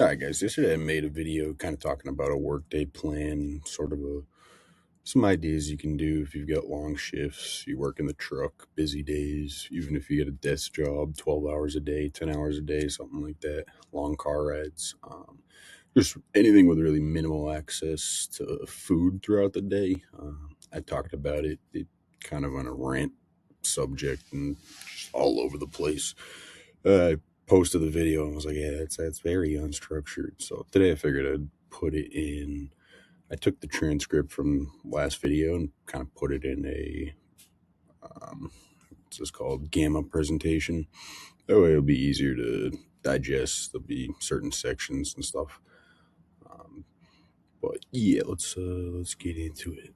All right, guys. Yesterday I made a video kind of talking about a workday plan, some ideas you can do if you've got long shifts, you work in the truck, busy days, even if you get a desk job, 12 hours a day, 10 hours a day, something like that, long car rides, just anything with really minimal access to food throughout the day. I talked about it kind of on a rant subject and just all over the place. I posted the video and was like, yeah, that's very unstructured. So today I figured I'd put it in. I took the transcript from last video and kind of put it in a what's this called gamma presentation. That way it'll be easier to digest. There'll be certain sections and stuff. But yeah, let's get into it.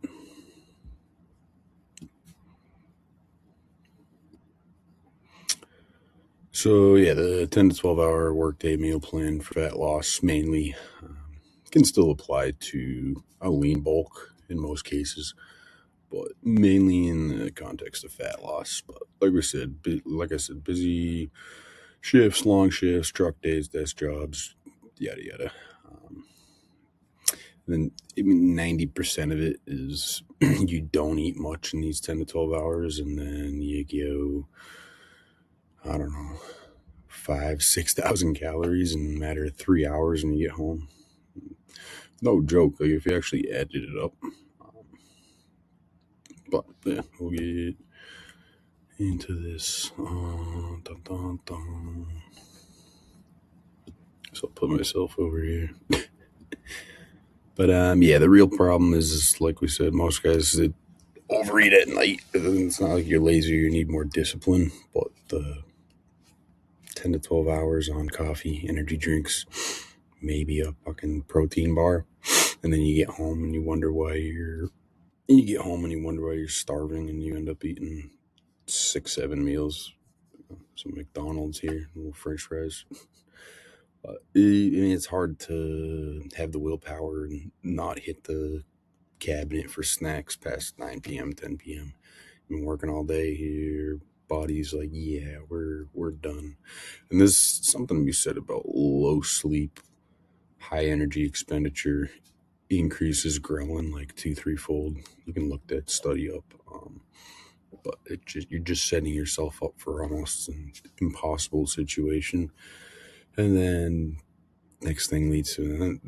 So yeah, the 10 to 12 hour workday meal plan for fat loss mainly can still apply to a lean bulk in most cases, but mainly in the context of fat loss. But like I said, busy shifts, long shifts, truck days, desk jobs, yada yada. Then I mean, 90% of it is you don't eat much in these 10 to 12 hours, and then you go, I don't know, 6,000 calories in a matter of 3 hours when you get home. No joke, like if you actually added it up. But yeah, we'll get into this. Dun, dun, dun. So I'll put myself over here. But yeah, the real problem is like we said, most guys that overeat at night. It's not like you're lazy or you need more discipline, but the 10 to 12 hours on coffee, energy drinks, maybe a fucking protein bar, and then you get home and you wonder why you're starving, and you end up eating 6, 7 meals, some McDonald's here, little French fries. I mean, it's hard to have the willpower and not hit the cabinet for snacks past 9 p.m., 10 p.m. Been working all day. Your body's like, yeah, we're done. And there's something to be said about low sleep, high energy expenditure increases ghrelin like 2-3 fold. You can look that study up. But you're just setting yourself up for almost an impossible situation. And then one thing leads to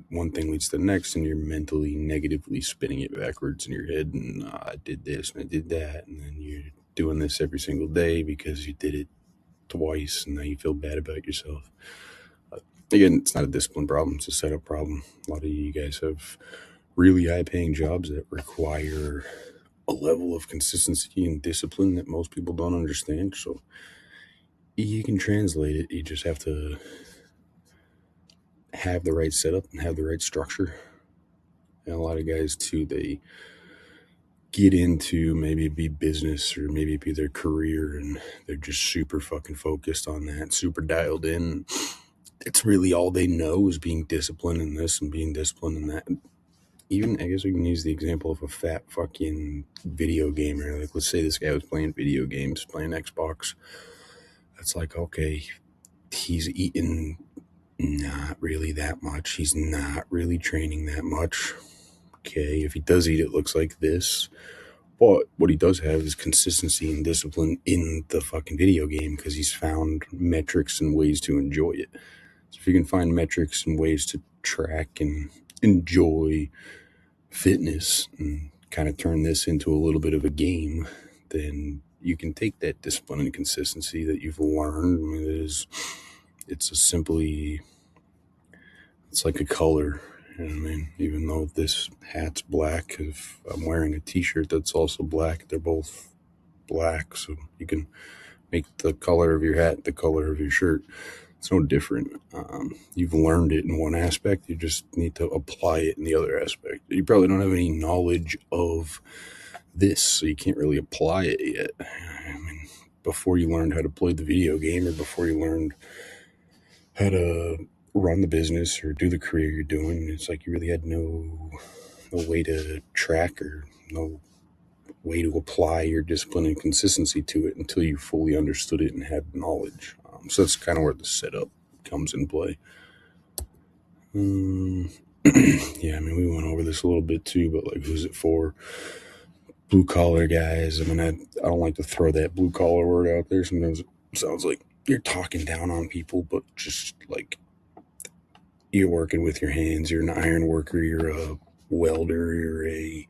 the next, and you're mentally negatively spinning it backwards in your head. And I did this and I did that, and then you're doing this every single day because you did it twice, and now you feel bad about yourself. Again, it's not a discipline problem; it's a setup problem. A lot of you guys have really high-paying jobs that require a level of consistency and discipline that most people don't understand. So you can translate it. You just have to have the right setup and have the right structure. And a lot of guys too, they get into maybe it be business or maybe it be their career, and they're just super fucking focused on that, super dialed in. It's really all they know is being disciplined in this and being disciplined in that. Even, I guess we can use the example of a fat fucking video gamer. Like, let's say this guy was playing video games, playing Xbox. That's like, okay, he's eating not really that much. He's not really training that much. Okay, if he does eat, it looks like this. But what he does have is consistency and discipline in the fucking video game because he's found metrics and ways to enjoy it. So if you can find metrics and ways to track and enjoy fitness and kind of turn this into a little bit of a game, then you can take that discipline and consistency that you've learned. I mean, it's like a color. You know what I mean? Even though this hat's black, if I'm wearing a t-shirt that's also black, they're both black. So you can make the color of your hat the color of your shirt. It's no different. You've learned it in one aspect. You just need to apply it in the other aspect. You probably don't have any knowledge of this, so you can't really apply it yet. I mean, before you learned how to play the video game, or before you learned how to run the business or do the career you're doing, it's like you really had no way to track or no way to apply your discipline and consistency to it until you fully understood it and had knowledge. So that's kind of where the setup comes in play. Um, yeah, I mean, we went over this a little bit too, but like, who's it for? Blue collar guys. I mean, I don't like to throw that blue collar word out there. Sometimes it sounds like you're talking down on people, but just like you're working with your hands. You're an iron worker. You're a welder. You're a,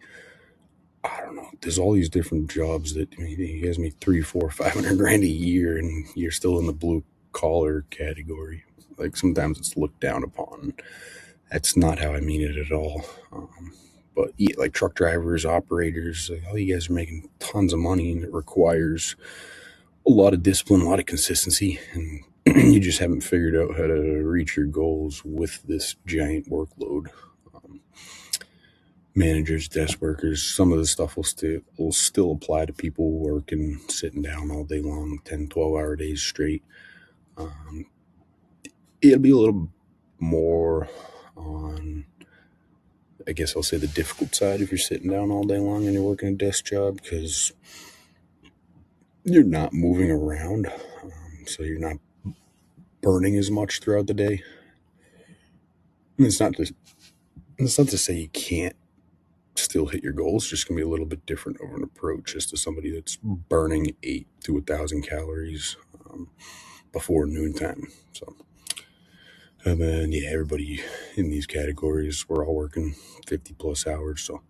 I don't know. There's all these different jobs that, I mean, you guys make 3, 4, 500 grand a year, and you're still in the blue collar category. Like sometimes it's looked down upon. That's not how I mean it at all. But yeah, like truck drivers, operators, like, all you guys are making tons of money, and it requires a lot of discipline, a lot of consistency, and you just haven't figured out how to reach your goals with this giant workload. Um, Managers, desk workers, some of the stuff will still apply to people working sitting down all day long, 10, 12 hour days straight. Um, It'll be a little more on, I guess I'll say, the difficult side if you're sitting down all day long and you're working a desk job, because you're not moving around, so you're not burning as much throughout the day. And it's not to say you can't still hit your goals. It's just gonna be a little bit different of an approach as to somebody that's burning 8 to 1,000 calories before noontime. So, and then yeah, everybody in these categories, we're all working 50 plus hours. So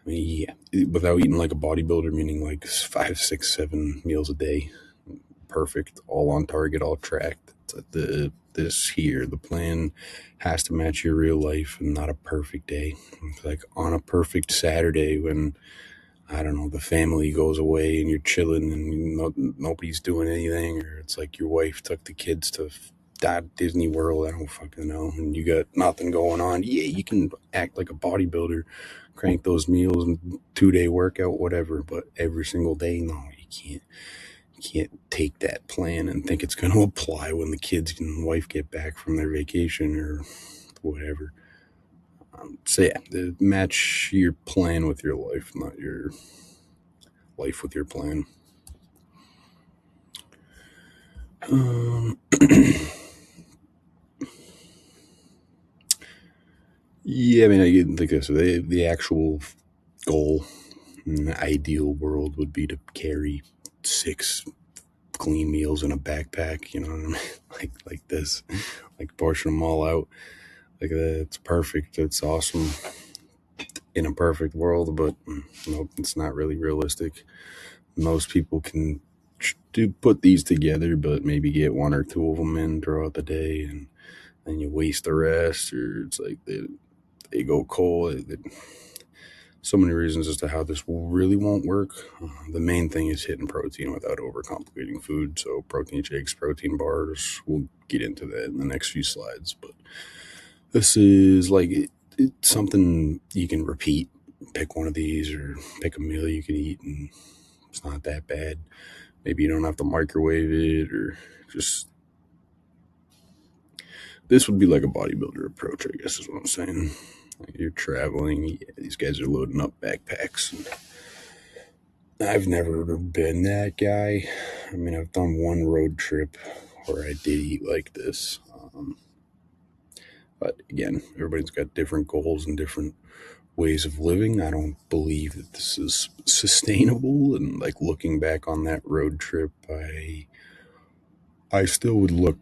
I mean, yeah, without eating like a bodybuilder, meaning like 5, 6, 7 meals a day, perfect, all on target, all tracked. The plan has to match your real life and not a perfect day. It's like on a perfect Saturday when, I don't know, the family goes away and you're chilling and nobody's doing anything, or it's like your wife took the kids to Disney World. I don't fucking know, and you got nothing going on. Yeah, you can act like a bodybuilder, crank those meals and 2 day workout, whatever. But every single day, no, you can't. You can't take that plan and think it's going to apply when the kids and wife get back from their vacation or whatever. So yeah, match your plan with your life, not your life with your plan. Um, yeah, I mean, I didn't think of so. The actual goal in the ideal world would be to carry 6 clean meals in a backpack. You know what I mean? like this, like portion them all out. Like that's perfect. It's awesome in a perfect world, but nope, it's not really realistic. Most people can do put these together, but maybe get 1 or 2 of them in throughout the day, and then you waste the rest, or it's like they go cold. So many reasons as to how this really won't work. The main thing is hitting protein without overcomplicating food. So protein shakes, protein bars. We'll get into that in the next few slides, but this is like it's something you can repeat. Pick one of these or pick a meal you can eat, and it's not that bad. Maybe you don't have to microwave it, or just this would be like a bodybuilder approach, I guess is what I'm saying. Like you're traveling, yeah, these guys are loading up backpacks. And I've never been that guy. I mean, I've done one road trip where I did eat like this. But again, everybody's got different goals and different ways of living. I don't believe that this is sustainable. And like looking back on that road trip, I still would look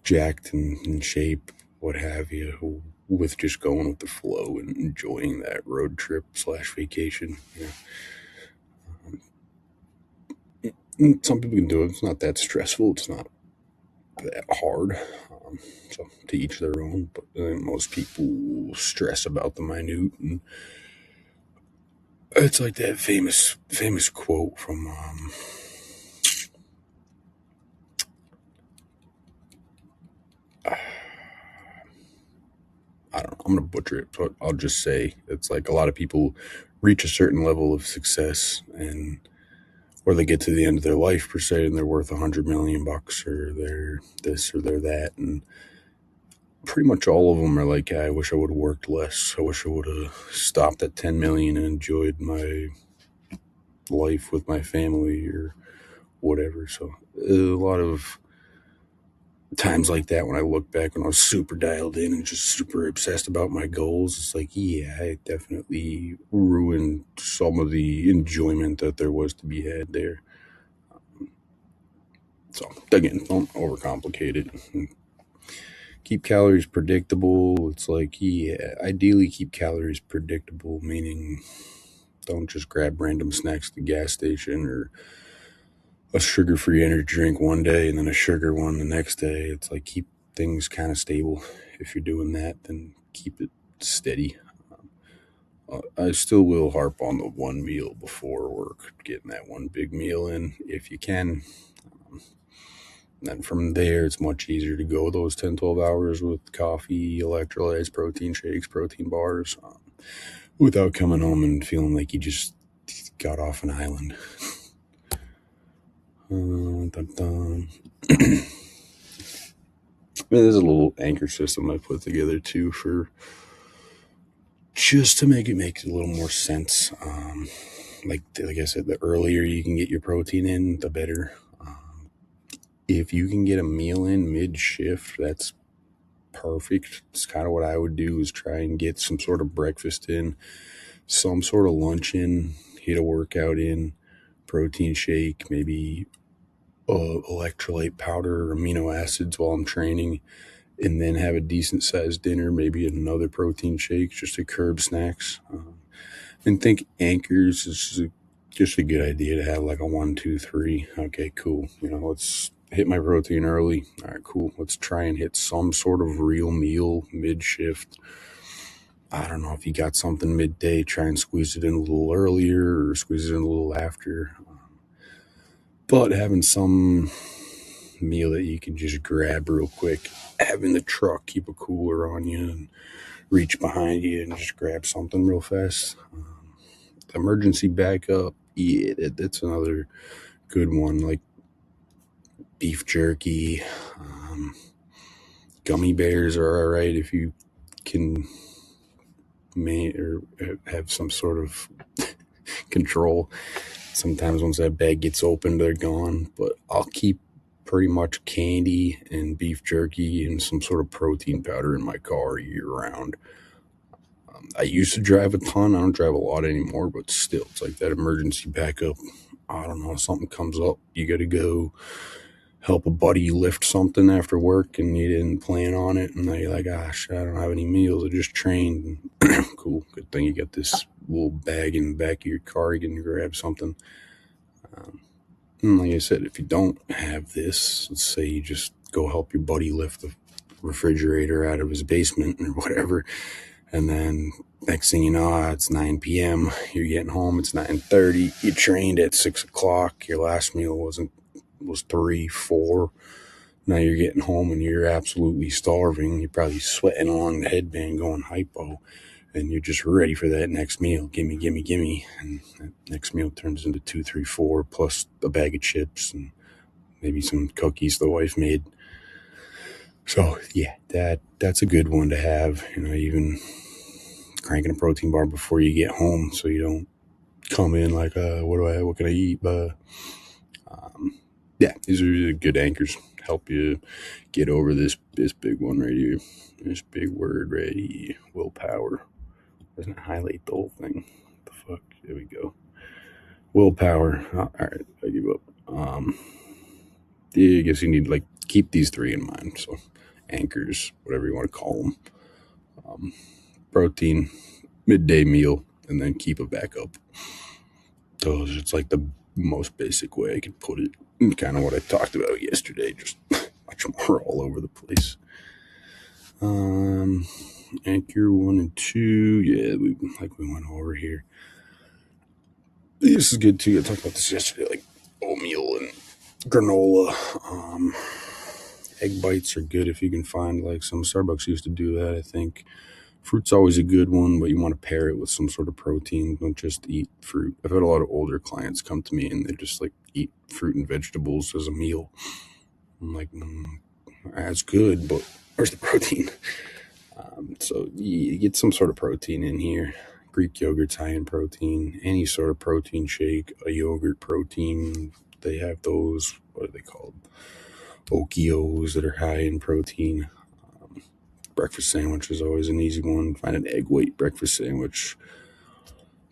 jacked and in shape, what have you, with just going with the flow and enjoying that road trip slash vacation. You know, and some people can do it. It's not that stressful. It's not that hard. So to each their own. But most people stress about the minute, and it's like that famous quote from I don't know. I'm gonna butcher it, but I'll just say it's like a lot of people reach a certain level of success, and or they get to the end of their life per se, and they're worth $100 million, or they're this or they're that, and pretty much all of them are like, I wish I would have worked less. I wish I would have stopped at 10 million and enjoyed my life with my family or whatever. So a lot of times like that when I look back when I was super dialed in and just super obsessed about my goals, it's like, yeah, I definitely ruined some of the enjoyment that there was to be had there. So again, don't overcomplicate it. Keep calories predictable. It's like, yeah, ideally keep calories predictable, meaning don't just grab random snacks at the gas station or a sugar-free energy drink one day and then a sugar one the next day. It's like keep things kind of stable. If you're doing that, then keep it steady. I still will harp on the one meal before work, getting that one big meal in if you can. Then from there, it's much easier to go those 10, 12 hours with coffee, electrolytes, protein shakes, protein bars, without coming home and feeling like you just got off an island. Dun, dun. There's a little anchor system I put together too for just to make it make a little more sense. Like I said, the earlier you can get your protein in, the better. If you can get a meal in mid shift, that's perfect. It's kind of what I would do is try and get some sort of breakfast in, some sort of lunch in, hit a workout in, protein shake, maybe electrolyte powder or amino acids while I'm training, and then have a decent sized dinner, maybe another protein shake just to curb snacks. And think anchors is just a good idea to have like a 1, 2, 3. Okay, cool. Let's hit my protein early. All right, cool. Let's try and hit some sort of real meal mid shift. I don't know if you got something midday, try and squeeze it in a little earlier or squeeze it in a little after. But having some meal that you can just grab real quick, have in the truck, keep a cooler on you, and reach behind you and just grab something real fast. Emergency backup, yeah, that's another good one. Like beef jerky, gummy bears are all right if you can or have some sort of control. Sometimes once that bag gets opened, they're gone. But I'll keep pretty much candy and beef jerky and some sort of protein powder in my car year round. I used to drive a ton. I don't drive a lot anymore, but still, it's like that emergency backup. I don't know, something comes up, you got to go help a buddy lift something after work and you didn't plan on it. And you're like, gosh, I don't have any meals. I just trained. Cool. Good thing you got this little bag in the back of your car. You can grab something. And like I said, if you don't have this, let's say you just go help your buddy lift the refrigerator out of his basement or whatever. And then next thing you know, it's 9 p.m. You're getting home. It's 9:30. You trained at 6 o'clock. Your last meal was 3, 4. Now you're getting home and you're absolutely starving. You're probably sweating along the headband going hypo. And you're just ready for that next meal. Gimme, gimme, gimme. And that next meal turns into 2, 3, 4, plus a bag of chips and maybe some cookies the wife made. So yeah, that's a good one to have. Even cranking a protein bar before you get home so you don't come in like, what can I eat? Yeah, these are really good anchors. Help you get over this big one right here. This big word right here. Willpower. Doesn't highlight the whole thing. What the fuck? There we go. Willpower. All right, I give up. Yeah, I guess you need to keep these 3 in mind. So anchors, whatever you want to call them. Protein, midday meal, and then keep a backup. Those, it's like the most basic way I could put it. And kind of what I talked about yesterday, just much more all over the place. Anchor 1 and 2, yeah, we went over here. This is good too. I talked about this yesterday, like oatmeal and granola. Egg bites are good if you can find some Starbucks used to do that, I think. Fruit's always a good one, but you want to pair it with some sort of protein. Don't just eat fruit. I've had a lot of older clients come to me and they just eat fruit and vegetables as a meal. I'm like, that's good, but where's the protein? So you get some sort of protein in here. Greek yogurt's high in protein. Any sort of protein shake, a yogurt protein. They have those. What are they called? Okios that are high in protein. Breakfast sandwich is always an easy one. Find an egg white breakfast sandwich.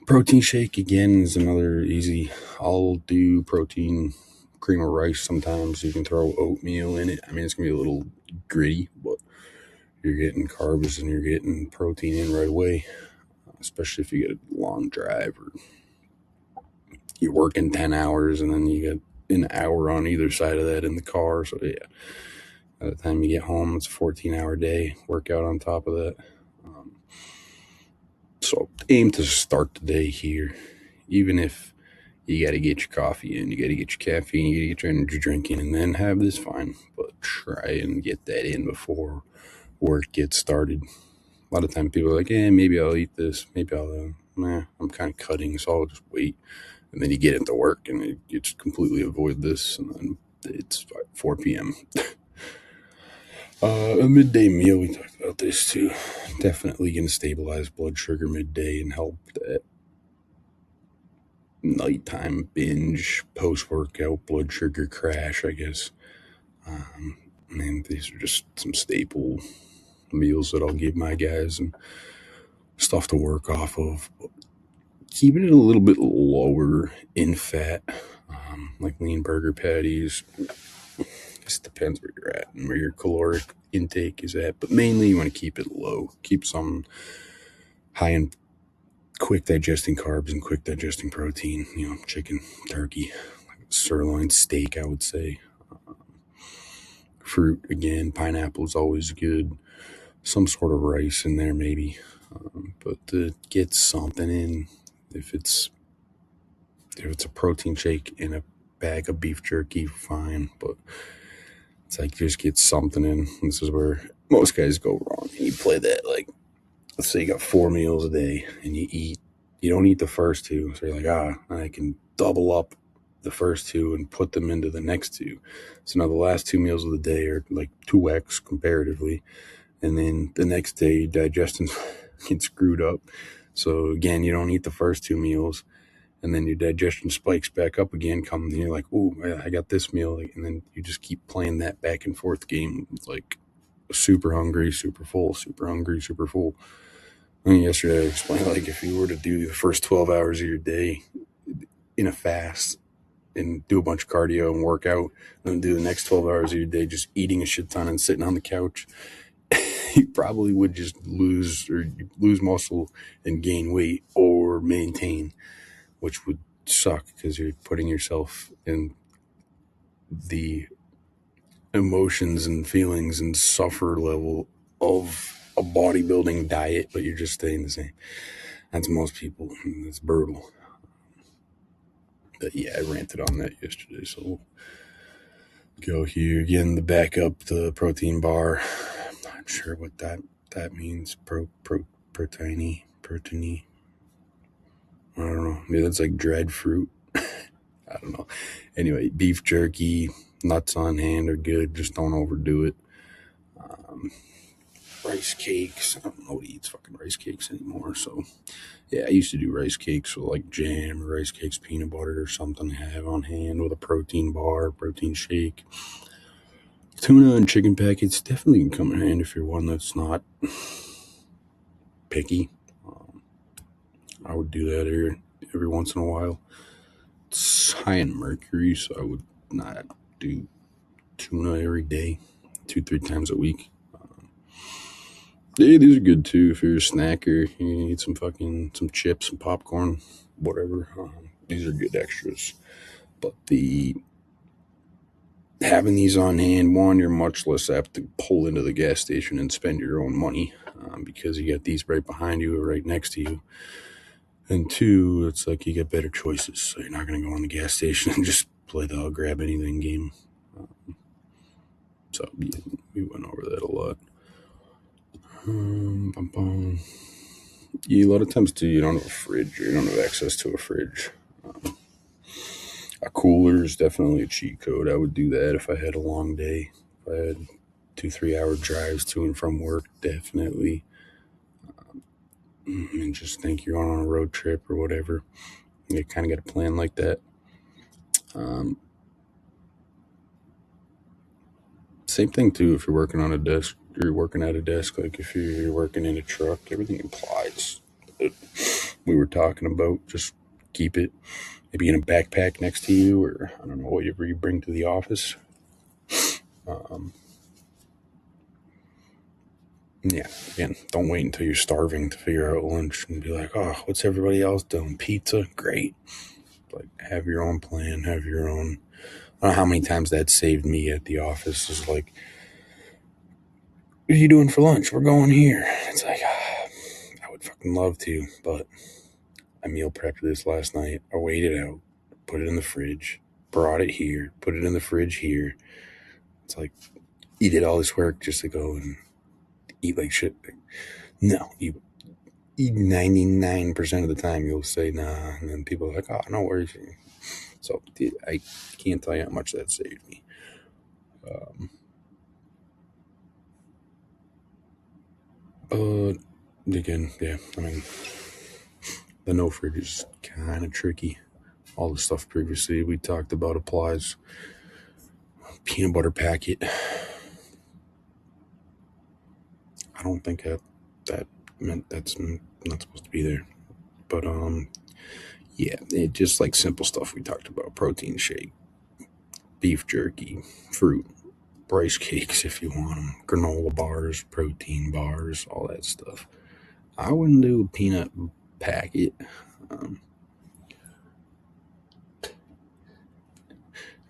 Protein shake, again, is another easy. I'll do protein cream of rice sometimes. You can throw oatmeal in it. I mean, it's going to be a little gritty, but you're getting carbs and you're getting protein in right away, especially if you get a long drive or you're working 10 hours and then you get an hour on either side of that in the car. So, yeah, by the time you get home, it's a 14-hour day, workout on top of that. So aim to start the day here, even if you got to get your coffee in, you got to get your caffeine, you got to get your energy drink in, and then have this fine. But try and get that in before work gets started. A lot of times people are like, maybe I'll eat this, maybe I'm kind of cutting, so I'll just wait. And then you get into work and you just completely avoid this, and then it's 4 p.m. A midday meal, we talked about this too. Definitely going to stabilize blood sugar midday and help that nighttime binge, post-workout blood sugar crash, I guess. These are just some staple meals that I'll give my guys and stuff to work off of. Keeping it a little bit lower in fat, like lean burger patties. Just depends where you're at and where your caloric intake is at, but mainly you want to keep it low. Keep some high in quick digesting carbs and quick digesting protein. Chicken, turkey, sirloin steak, I would say. Fruit, again, pineapple is always good. Some sort of rice in there, maybe. But to get something in, if it's a protein shake in a bag of beef jerky, fine. But it's like just get something in. This is where most guys go wrong. And you play that, like, let's say you got 4 meals a day and you don't eat the first 2. So you're like, I can double up the first 2 and put them into the next 2. So now the last 2 meals of the day are like 2x comparatively. And then the next day, digestion gets screwed up. So again, you don't eat the first 2 meals. And then your digestion spikes back up again, and you're like, oh, I got this meal. And then you just keep playing that back and forth game. It's like super hungry, super full, super hungry, super full. Yesterday I explained, like, if you were to do the first 12 hours of your day in a fast and do a bunch of cardio and work out, and then do the next 12 hours of your day just eating a shit ton and sitting on the couch, you probably would just lose muscle and gain weight or maintain, which would suck because you're putting yourself in the emotions and feelings and suffer level of a bodybuilding diet, but you're just staying the same. That's most people. It's brutal. But yeah, I ranted on that yesterday, so we'll go here again. The backup, the protein bar. I'm not sure what that means. Proteiny. I don't know. Maybe that's like dried fruit. I don't know. Anyway, beef jerky, nuts on hand are good. Just don't overdo it. Rice cakes. I don't know who eats fucking rice cakes anymore. So, yeah, I used to do rice cakes with like jam or rice cakes, peanut butter or something to have on hand with a protein bar, protein shake. Tuna and chicken packets definitely can come in hand if you're one that's not picky. I would do that every once in a while. It's high in mercury, so I would not do tuna every day, 2-3 times a week. Yeah, these are good too. If you're a snacker, you eat some chips, some popcorn, whatever. These are good extras. But having these on hand, one, you're much less apt to pull into the gas station and spend your own money because you got these right behind you or right next to you. And 2, it's like you get better choices. So you're not going to go in the gas station and just play the I'll grab anything game. So yeah, we went over that a lot. Yeah, a lot of times too, you don't have a fridge or you don't have access to a fridge. A cooler is definitely a cheat code. I would do that if I had a long day. If I had 2-3 hour drives to and from work, definitely. And just think you're on a road trip or whatever. You kind of got a plan like that. Same thing too. If you're working on a desk, you're working at a desk. Like if you're working in a truck, everything applies. That we were talking about, just keep it maybe in a backpack next to you, or I don't know, whatever you bring to the office. Yeah, again, don't wait until you're starving to figure out lunch and be like, oh, what's everybody else doing? Pizza? Great. Like, have your own plan, have your own. I don't know how many times that saved me at the office. Is like, what are you doing for lunch? We're going here. It's like, I would fucking love to, but I meal prepped this last night. I weighed it out, put it in the fridge, brought it here, put it in the fridge here. It's like, you did all this work just to go and eat like shit. No, you eat 99% of the time you'll say nah, and then people are like, oh, no worries. So I can't tell you how much that saved me. But again, yeah, I mean, the no fridge is kind of tricky. All the stuff previously we talked about applies. Peanut butter packet. I don't think that meant that's not supposed to be there. But yeah, it just like simple stuff we talked about: protein shake, beef jerky, fruit, rice cakes if you want them, granola bars, protein bars, all that stuff. I wouldn't do a peanut packet. Um, I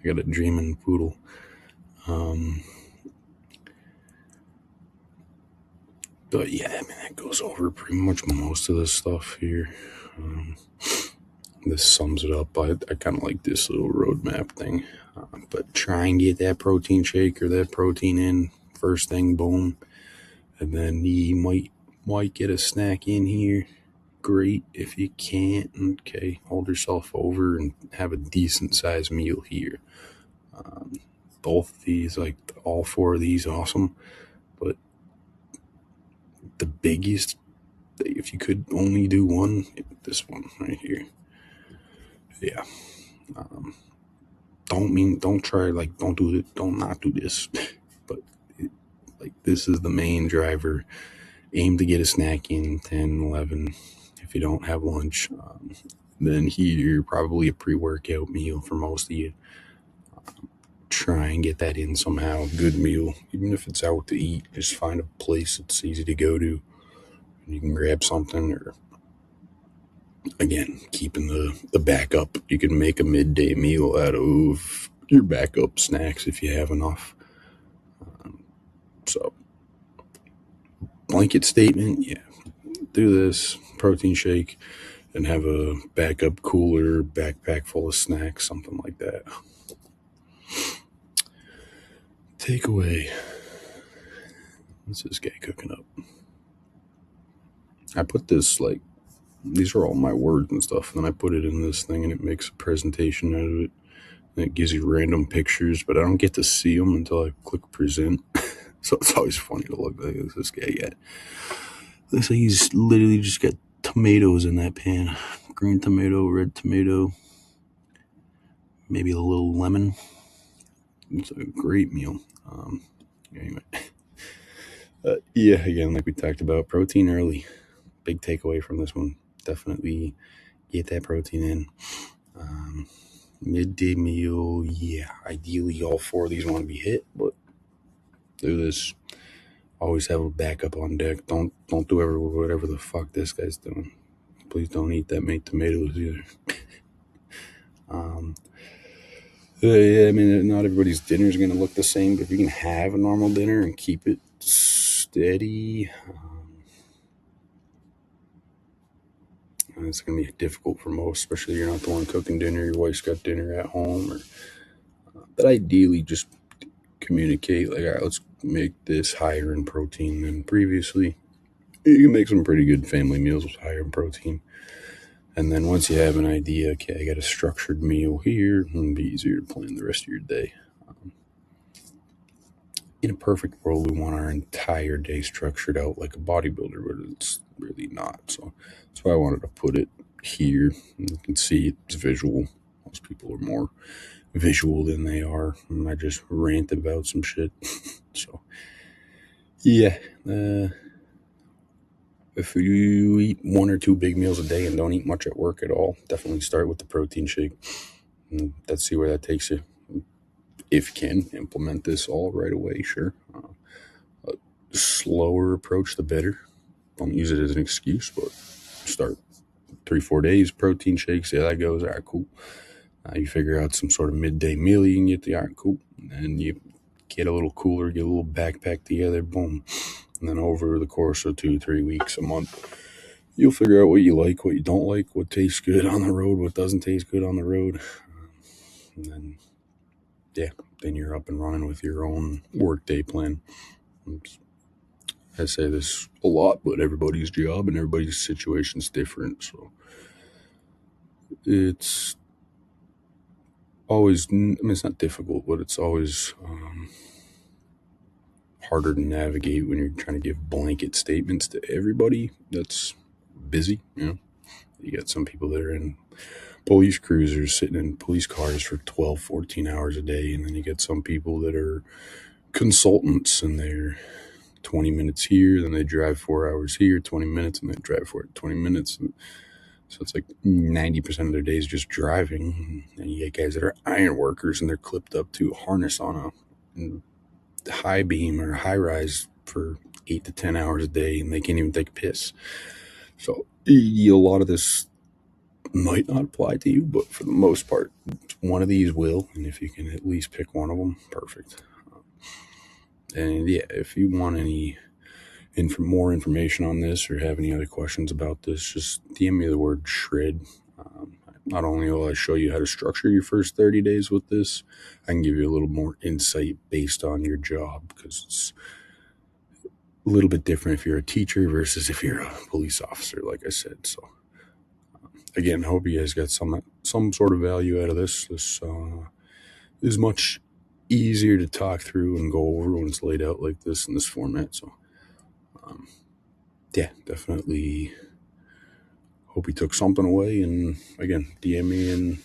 got a dreaming poodle. Um, but yeah, I mean, that goes over pretty much most of the stuff here. Um, this sums it up. I kind of like this little roadmap thing. But try and get that protein shake or that protein in first thing, boom. And then you might get a snack in here. Great. If you can't, okay, hold yourself over and have a decent sized meal here. Um, both of these, like all four of these, awesome. But the biggest, if you could only do one, this one right here. Yeah. Um, don't try, like, don't do it, don't not do this. But like, this is the main driver. Aim to get a snack in 10, 11. If you don't have lunch, then here, probably a pre-workout meal for most of you. Try and get that in somehow. Good meal, even if it's out to eat. Just find a place that's easy to go to, and you can grab something. Or again, keeping the backup. You can make a midday meal out of your backup snacks if you have enough. So, blanket statement, yeah, do this protein shake and have a backup cooler, backpack full of snacks, something like that. Takeaway. What's this guy cooking up? I put this, like, these are all my words and stuff, and then I put it in this thing and it makes a presentation out of it. And it gives you random pictures, but I don't get to see them until I click present. So it's always funny to look like this guy got. Looks like he's literally just got tomatoes in that pan. Green tomato, red tomato, maybe a little lemon. It's a great meal. Anyway, yeah, again, like we talked about, protein early. Big takeaway from this one. Definitely get that protein in. Midday meal, yeah. Ideally, all four of these want to be hit, but do this. Always have a backup on deck. Don't do whatever the fuck this guy's doing. Please don't eat that many tomatoes either. Yeah, I mean, not everybody's dinner is going to look the same, but if you can have a normal dinner and keep it steady, it's going to be difficult for most, especially if you're not the one cooking dinner. Your wife's got dinner at home, but ideally, just communicate like, all right, let's make this higher in protein than previously. You can make some pretty good family meals with higher in protein. And then once you have an idea, okay, I got a structured meal here, it'll be easier to plan the rest of your day. In a perfect world, we want our entire day structured out like a bodybuilder, but it's really not. So that's why I wanted to put it here. You can see it's visual. Most people are more visual than they are, and I just rant about some shit. So, yeah, if you eat 1 or 2 big meals a day and don't eat much at work at all, definitely start with the protein shake. And let's see where that takes you. If you can implement this all right away, sure. The slower approach, the better. Don't use it as an excuse, but start 3-4 days, protein shakes. Yeah, that goes. All right, cool. You figure out some sort of midday meal you can get the all right, cool. And you get a little cooler, get a little backpack together, boom. And then over the course of 2-3 weeks, a month, you'll figure out what you like, what you don't like, what tastes good on the road, what doesn't taste good on the road. And then, yeah, then you're up and running with your own workday plan. I say this a lot, but everybody's job and everybody's situation is different. So it's always, I mean, it's not difficult, but it's always harder to navigate when you're trying to give blanket statements to everybody that's busy. You got some people that are in police cruisers sitting in police cars for 12, 14 hours a day. And then you get some people that are consultants and they're 20 minutes here, then they drive 4 hours here, 20 minutes, and they drive for 20 minutes. And so it's like 90% of their days just driving. And you get guys that are iron workers and they're clipped up to a harness on a high beam or high rise for 8 to 10 hours a day, and they can't even take a piss. So a lot of this might not apply to you, but for the most part, one of these will. And if you can at least pick one of them, perfect. And yeah, if you want any more information on this or have any other questions about this, just DM me the word shred. Not only will I show you how to structure your first 30 days with this, I can give you a little more insight based on your job, because it's a little bit different if you're a teacher versus if you're a police officer, like I said. So again, I hope you guys got some sort of value out of this. This is much easier to talk through and go over when it's laid out like this in this format. So yeah, definitely hope you took something away. And again, DM me, and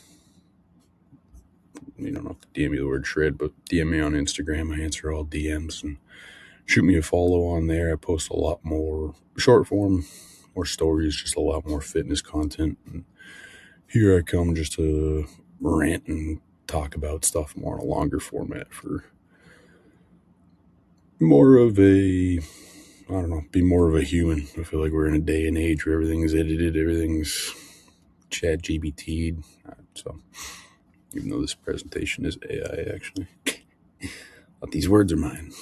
you don't have to DM me the word shred, but DM me on Instagram. I answer all DMs, and shoot me a follow on there. I post a lot more short form, more stories, just a lot more fitness content. And here I come just to rant and talk about stuff more in a longer format for more of a, I don't know, be more of a human. I feel like we're in a day and age where everything's edited, everything's chat GBT'd. So even though this presentation is AI, actually, but these words are mine.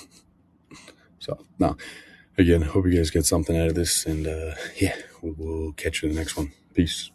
So no, again, hope you guys get something out of this, and yeah, we'll catch you in the next one. Peace.